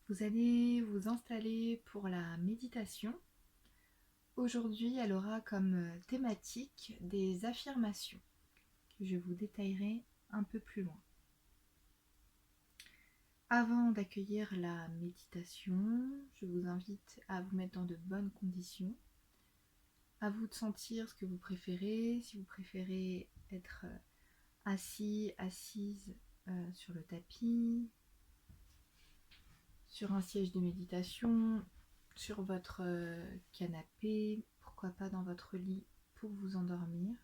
Vous allez vous installer pour la méditation. Aujourd'hui, elle aura comme thématique des affirmations que je vous détaillerai un peu plus loin. Avant d'accueillir la méditation, je vous invite à vous mettre dans de bonnes conditions. À vous de sentir ce que vous préférez. Si vous préférez être assis, assise sur le tapis, sur un siège de méditation, sur votre canapé, pourquoi pas dans votre lit pour vous endormir.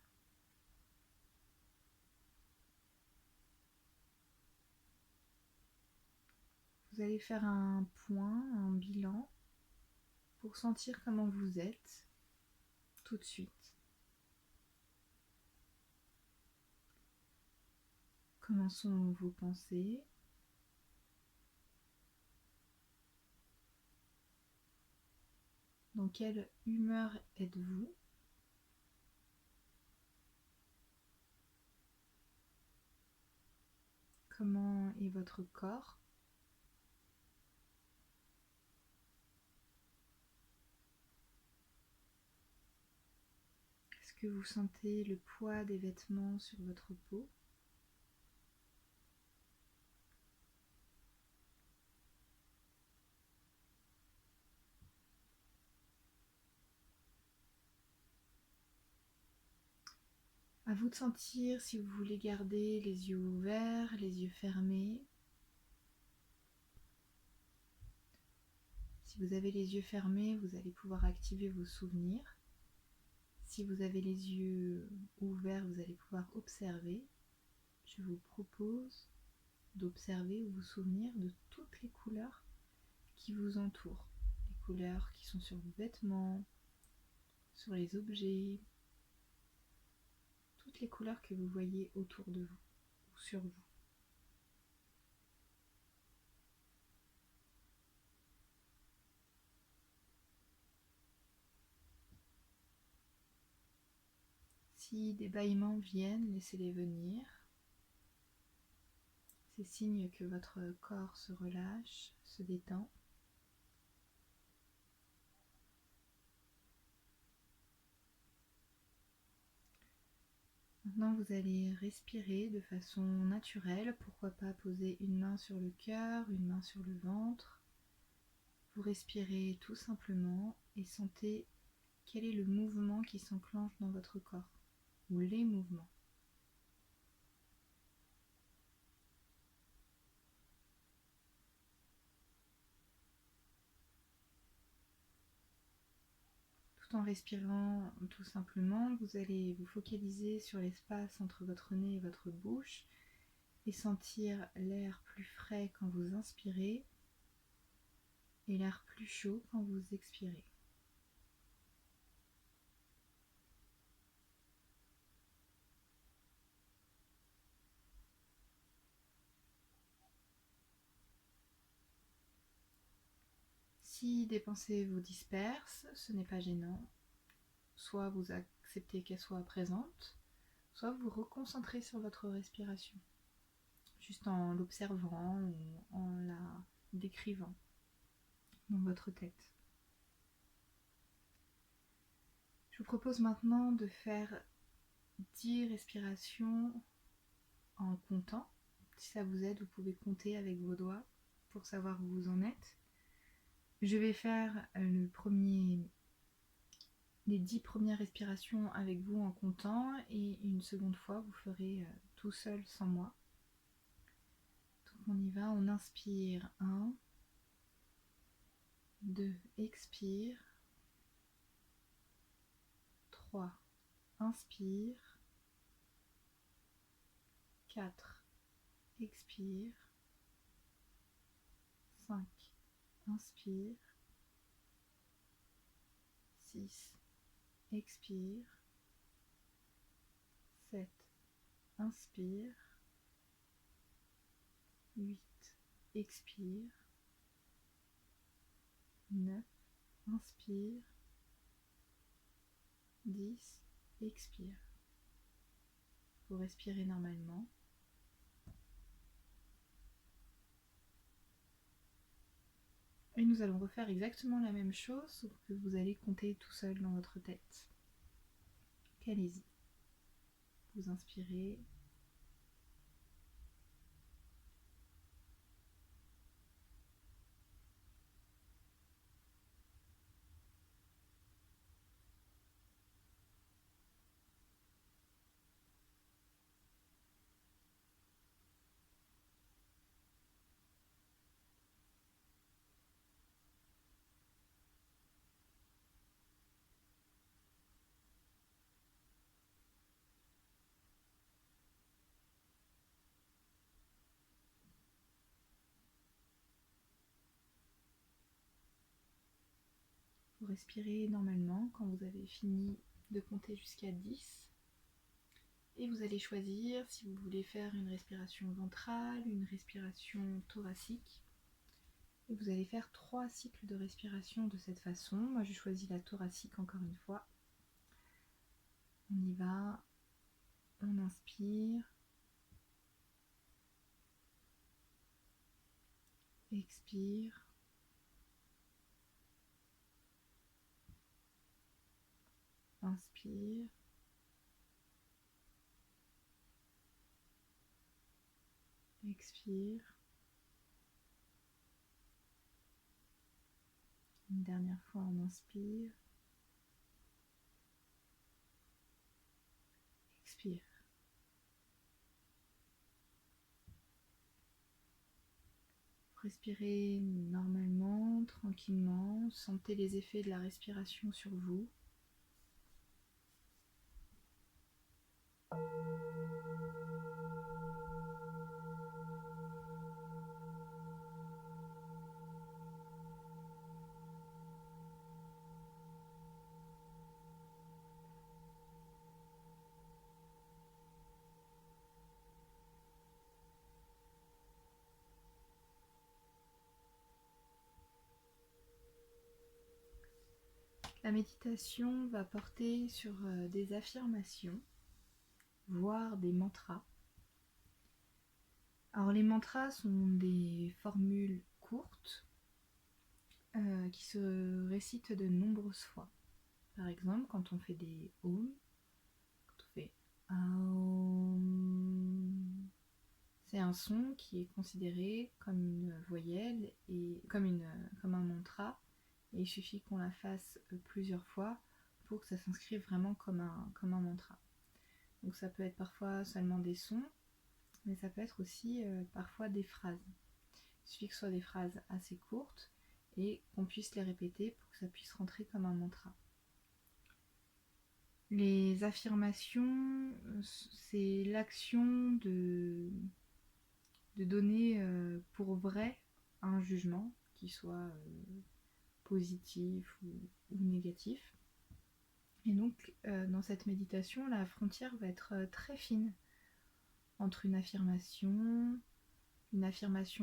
Vous allez faire un point, un bilan pour sentir comment vous êtes tout de suite. Comment sont vos pensées? Dans quelle humeur êtes-vous? Comment est votre corps? Est-ce que vous sentez le poids des vêtements sur votre peau? À vous de sentir si vous voulez garder les yeux ouverts, les yeux fermés. Si vous avez les yeux fermés, vous allez pouvoir activer vos souvenirs. Si vous avez les yeux ouverts, vous allez pouvoir observer. Je vous propose d'observer ou vous souvenir de toutes les couleurs qui vous entourent. Les couleurs qui sont sur vos vêtements, sur les objets, toutes les couleurs que vous voyez autour de vous ou sur vous. Si des bâillements viennent, laissez-les venir. C'est signe que votre corps se relâche, se détend. Maintenant, vous allez respirer de façon naturelle. Pourquoi pas poser une main sur le cœur, une main sur le ventre. Vous respirez tout simplement et sentez quel est le mouvement qui s'enclenche dans votre corps, ou les mouvements. Tout en respirant tout simplement, vous allez vous focaliser sur l'espace entre votre nez et votre bouche et sentir l'air plus frais quand vous inspirez et l'air plus chaud quand vous expirez. Si des pensées vous dispersent, ce n'est pas gênant. Soit vous acceptez qu'elles soient présentes, soit vous reconcentrez sur votre respiration, juste en l'observant ou en la décrivant dans votre tête. Je vous propose maintenant de faire 10 respirations en comptant. Si ça vous aide, vous pouvez compter avec vos doigts pour savoir où vous en êtes. Je vais faire les 10 premières respirations avec vous en comptant et une seconde fois vous ferez tout seul sans moi. Donc on y va, on inspire 1, 2, expire, 3, inspire, 4, expire, 5, inspire, 6, expire, 7, inspire, 8, expire, 9, inspire, 10, expire. Vous respirez normalement. Et nous allons refaire exactement la même chose, sauf que vous allez compter tout seul dans votre tête. Allez-y. Vous inspirez. Vous respirez normalement quand vous avez fini de compter jusqu'à 10. Et vous allez choisir si vous voulez faire une respiration ventrale, une respiration thoracique. Et vous allez faire 3 cycles de respiration de cette façon. Moi, je choisis la thoracique encore une fois. On y va. On inspire. Expire. Inspire. Expire. Une dernière fois, on inspire. Expire. Respirez normalement, tranquillement. Sentez les effets de la respiration sur vous. La méditation va porter sur des affirmations, voire des mantras. Alors les mantras sont des formules courtes qui se récitent de nombreuses fois. Par exemple, quand on fait des Om, quand on fait Aum, c'est un son qui est considéré comme une voyelle et comme un mantra. Et il suffit qu'on la fasse plusieurs fois pour que ça s'inscrive vraiment comme un mantra. Donc ça peut être parfois seulement des sons, mais ça peut être aussi parfois des phrases. Il suffit que ce soit des phrases assez courtes et qu'on puisse les répéter pour que ça puisse rentrer comme un mantra. Les affirmations, c'est l'action de donner pour vrai un jugement, qui soit positif ou négatif. Et donc dans cette méditation, la frontière va être très fine entre une affirmation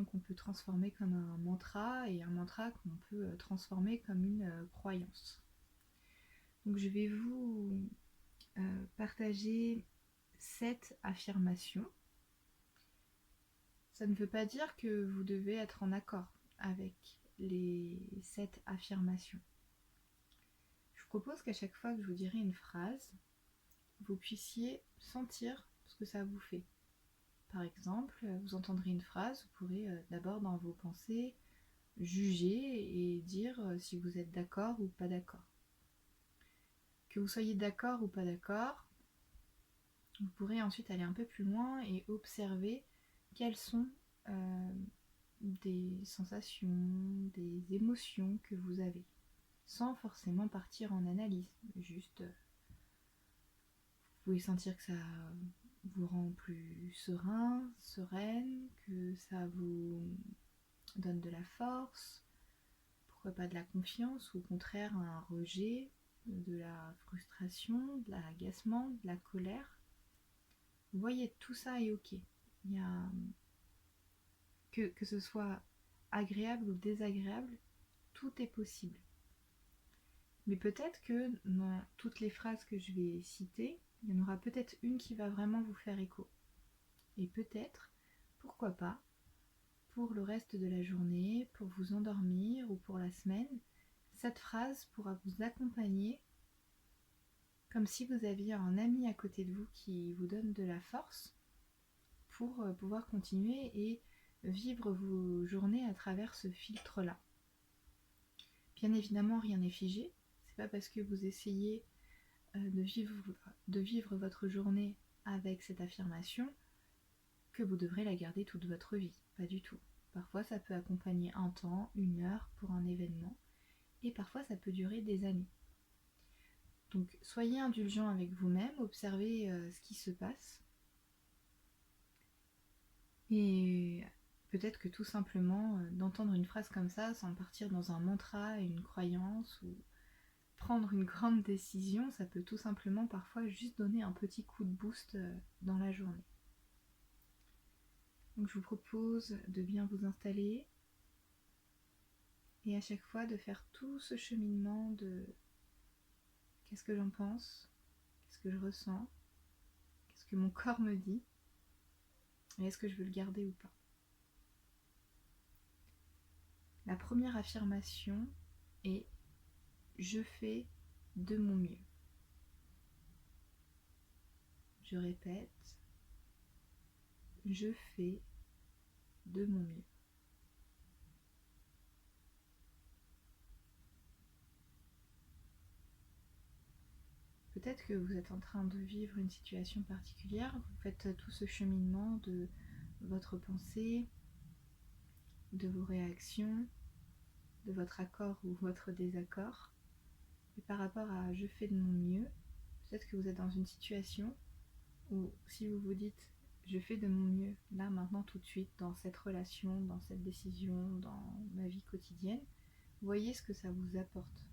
qu'on peut transformer comme un mantra et un mantra qu'on peut transformer comme une croyance. Donc je vais vous partager 7 affirmations. Ça ne veut pas dire que vous devez être en accord avec les 7 affirmations. Je vous propose qu'à chaque fois que je vous dirai une phrase, vous puissiez sentir ce que ça vous fait. Par exemple, vous entendrez une phrase, vous pourrez d'abord dans vos pensées juger et dire si vous êtes d'accord ou pas d'accord. Que vous soyez d'accord ou pas d'accord, vous pourrez ensuite aller un peu plus loin et observer quelles sont des sensations, des émotions que vous avez, sans forcément partir en analyse. Juste, vous pouvez sentir que ça vous rend plus serein, sereine, que ça vous donne de la force, pourquoi pas de la confiance, ou au contraire un rejet, de la frustration, de l'agacement, de la colère. Vous voyez, tout ça est ok. Il y a que ce soit agréable ou désagréable, tout est possible. Mais peut-être que dans toutes les phrases que je vais citer, il y en aura peut-être une qui va vraiment vous faire écho. Et peut-être, pourquoi pas, pour le reste de la journée, pour vous endormir ou pour la semaine, cette phrase pourra vous accompagner comme si vous aviez un ami à côté de vous qui vous donne de la force pour pouvoir continuer et vivre vos journées à travers ce filtre-là. Bien évidemment, rien n'est figé. C'est pas parce que vous essayez de vivre votre journée avec cette affirmation que vous devrez la garder toute votre vie. Pas du tout. Parfois, ça peut accompagner un temps, une heure pour un événement, et parfois, ça peut durer des années. Donc, soyez indulgent avec vous-même, observez ce qui se passe. Et peut-être que tout simplement, d'entendre une phrase comme ça, sans partir dans un mantra, une croyance, ou prendre une grande décision, ça peut tout simplement parfois juste donner un petit coup de boost dans la journée. Donc je vous propose de bien vous installer et à chaque fois de faire tout ce cheminement de qu'est-ce que j'en pense, qu'est-ce que je ressens, qu'est-ce que mon corps me dit et est-ce que je veux le garder ou pas. La première affirmation est « Je fais de mon mieux ». Je répète, je fais de mon mieux. Peut-être que vous êtes en train de vivre une situation particulière, vous faites tout ce cheminement de votre pensée, de vos réactions, de votre accord ou votre désaccord. Et par rapport à je fais de mon mieux, peut-être que vous êtes dans une situation où si vous vous dites je fais de mon mieux, là, maintenant, tout de suite, dans cette relation, dans cette décision, dans ma vie quotidienne, voyez ce que ça vous apporte.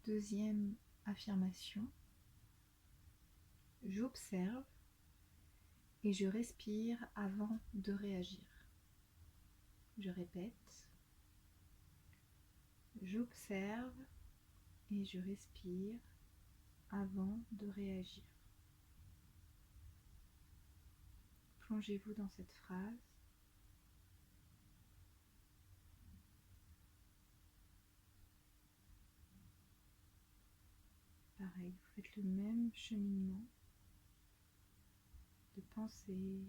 Deuxième affirmation, j'observe et je respire avant de réagir. Je répète, j'observe et je respire avant de réagir. Plongez-vous dans cette phrase. Pareil, vous faites le même cheminement de pensée,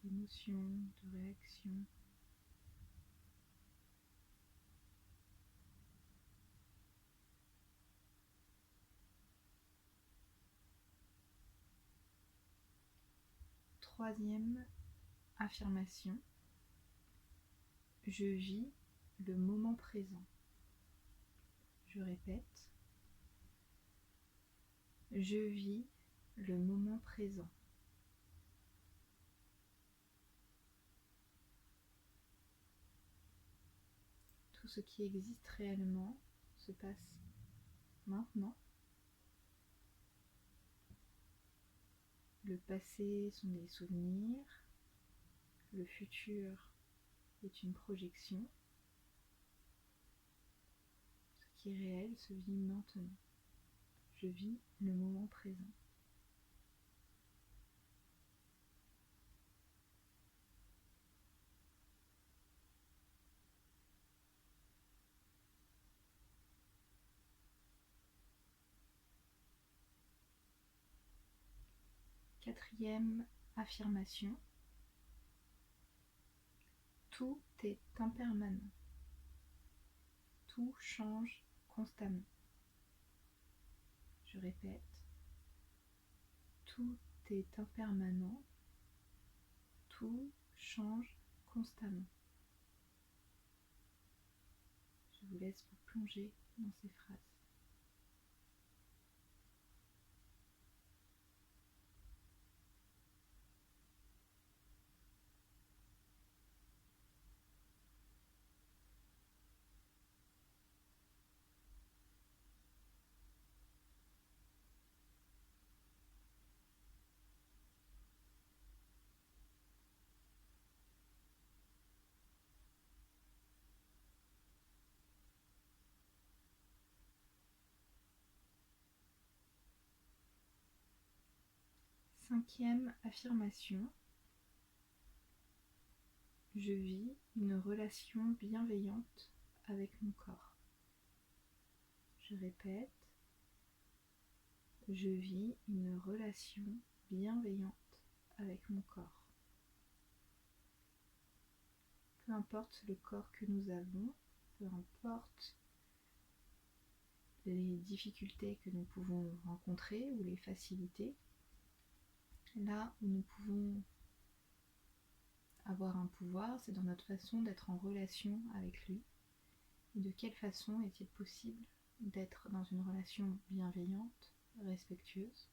d'émotion, de réaction. Troisième affirmation, je vis le moment présent. Je répète, je vis le moment présent. Tout ce qui existe réellement se passe maintenant. Le passé sont des souvenirs, le futur est une projection. Ce qui est réel se vit maintenant. Je vis le moment présent. Quatrième affirmation, tout est impermanent. Tout change constamment. Je répète, tout est impermanent. Tout change constamment. Je vous laisse vous plonger dans ces phrases. 5e affirmation. Je vis une relation bienveillante avec mon corps. Je répète, je vis une relation bienveillante avec mon corps. Peu importe le corps que nous avons, peu importe les difficultés que nous pouvons rencontrer ou les facilités, là où nous pouvons avoir un pouvoir, c'est dans notre façon d'être en relation avec lui. Et de quelle façon est-il possible d'être dans une relation bienveillante, respectueuse ?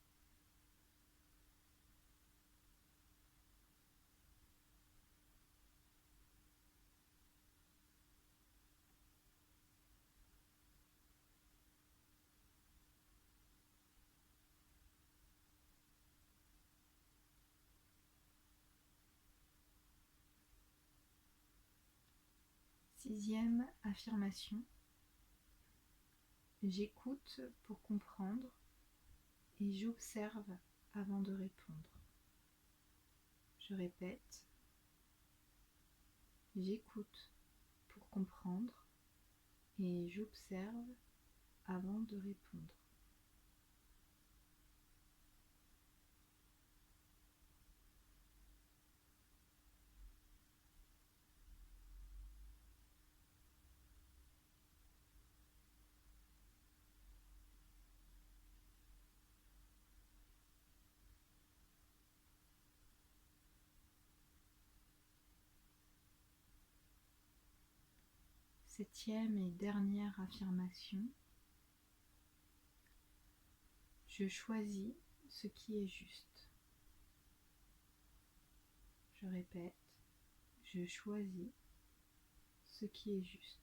Sixième affirmation. J'écoute pour comprendre et j'observe avant de répondre. Je répète, j'écoute pour comprendre et j'observe avant de répondre. Septième et dernière affirmation. Je choisis ce qui est juste. Je répète, je choisis ce qui est juste.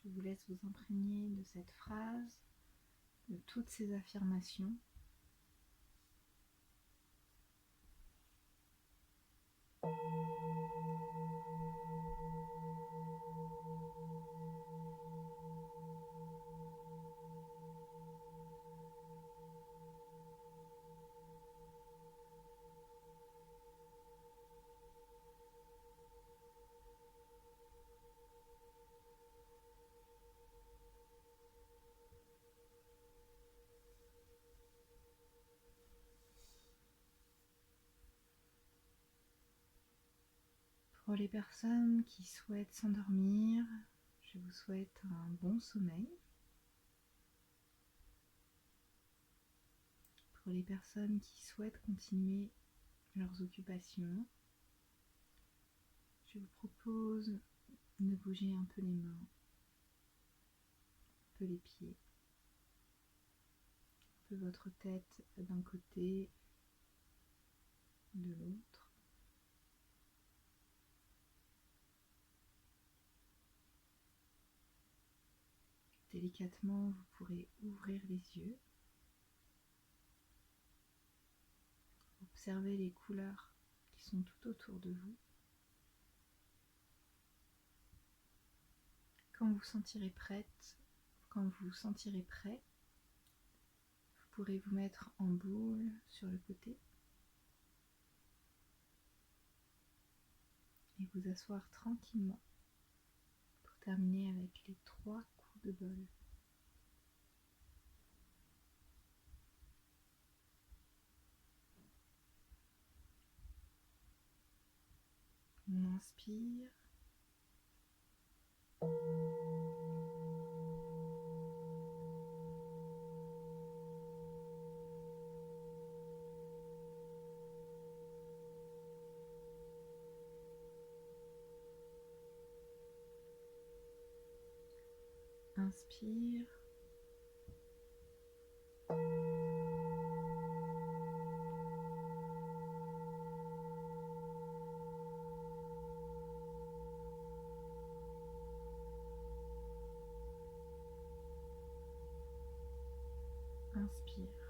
Je vous laisse vous imprégner de cette phrase, de toutes ces affirmations. Pour les personnes qui souhaitent s'endormir, je vous souhaite un bon sommeil. Pour les personnes qui souhaitent continuer leurs occupations, je vous propose de bouger un peu les mains, un peu les pieds, un peu votre tête d'un côté, de l'autre. Délicatement, vous pourrez ouvrir les yeux, observer les couleurs qui sont tout autour de vous. Quand vous sentirez prête, quand vous sentirez prêt, vous pourrez vous mettre en boule sur le côté et vous asseoir tranquillement pour terminer avec les 3 coups de bol. On inspire. Inspire. inspire.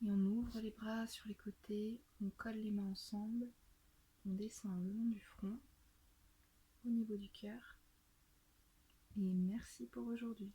Et on ouvre les bras sur les côtés, on colle les mains ensemble, on descend le long du front, au niveau du cœur. Et merci pour aujourd'hui.